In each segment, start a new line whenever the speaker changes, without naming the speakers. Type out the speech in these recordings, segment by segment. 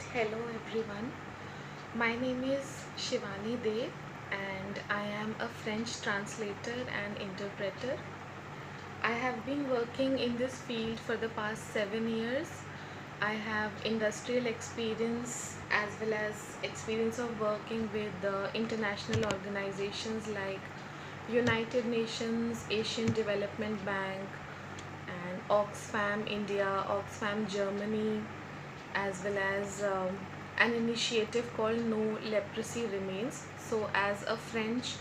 Hello everyone, my name is Shivani Dev and I am a French translator and interpreter. I have been working in this field for the past 7 years. I have industrial experience as well as experience of working with the international organizations like United Nations, Asian Development Bank, and Oxfam India, Oxfam Germany, as well as an initiative called No Leprosy Remains. So, as a French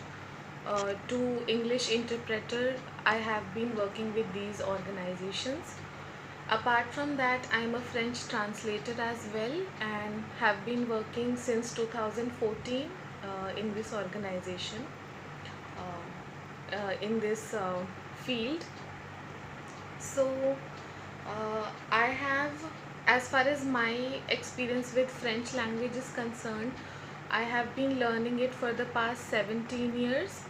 to English interpreter, I have been working with these organizations. Apart from that, I am a French translator as well and have been working since 2014 in this organization, in this field. So, I have, as far as my experience with French language is concerned, I have been learning it for the past 17 years.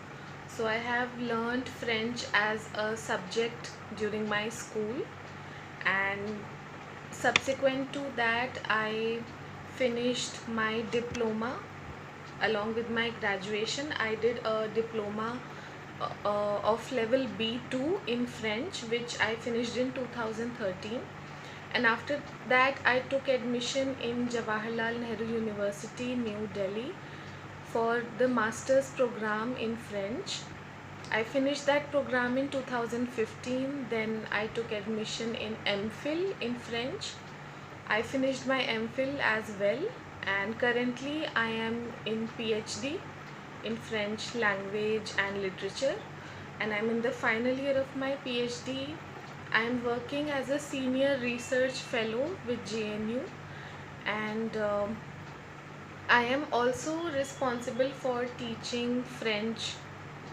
So, I have learned French as a subject during my school, and subsequent to that, I finished my diploma along with my graduation. I did a diploma of level B2 in French, which I finished in 2013. And after that, I took admission in Jawaharlal Nehru University, New Delhi, for the master's program in French. I finished that program in 2015. Then I took admission in MPhil in French. I finished my MPhil as well, and currently I am in PhD in French language and literature, and I'm in the final year of my PhD. I'm working as a senior research fellow with JNU, and I am also responsible for teaching French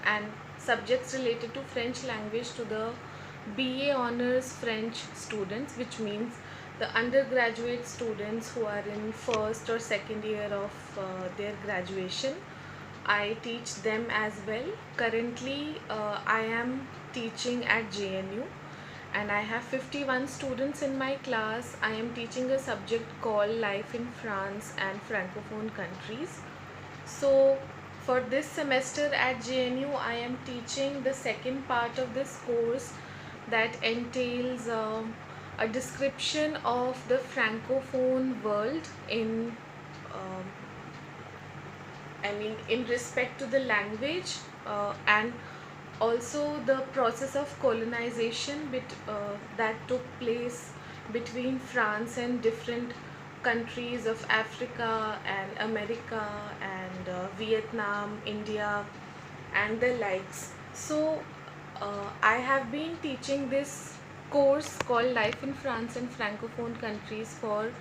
and subjects related to French language to the BA Honors French students, which means the undergraduate students who are in first or second year of their graduation. I teach them as well. Currently, I am teaching at JNU and I have 51 students in my class. I am teaching a subject called Life in France and Francophone countries. So, for this semester at JNU, I am teaching the second part of this course that entails a description of the Francophone world um, in respect to the language, and also the process of colonization that took place between France and different countries of Africa and America and Vietnam, India, and the likes. So, I have been teaching this course called Life in France and Francophone countries for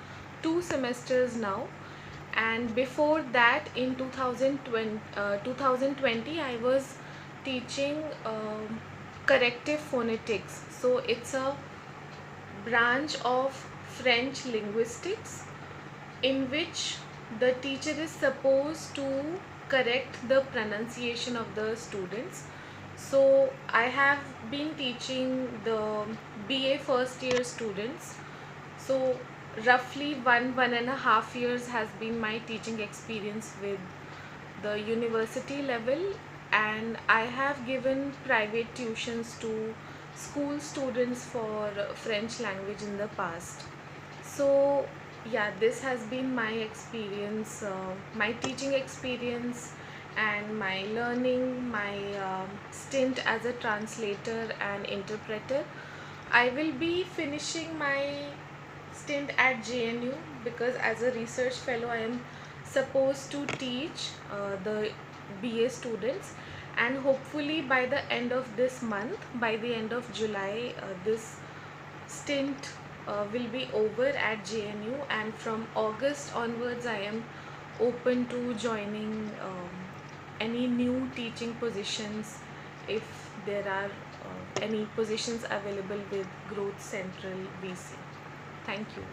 2 semesters now, and before that in 2020 I was teaching corrective phonetics. So it's a branch of French linguistics in which the teacher is supposed to correct the pronunciation of the students. So I have been teaching the BA first year students. So roughly 1.5 years has been my teaching experience with the university level, and I have given private tuitions to school students for French language in the past. So yeah, this has been my experience, my teaching experience, and my learning, my stint as a translator and interpreter. I will be finishing my stint at JNU because as a research fellow I am supposed to teach the BA students, and hopefully by the end of this month, by the end of July, this stint will be over at JNU, and from August onwards I am open to joining any new teaching positions if there are any positions available with Growth Central VC. Thank you.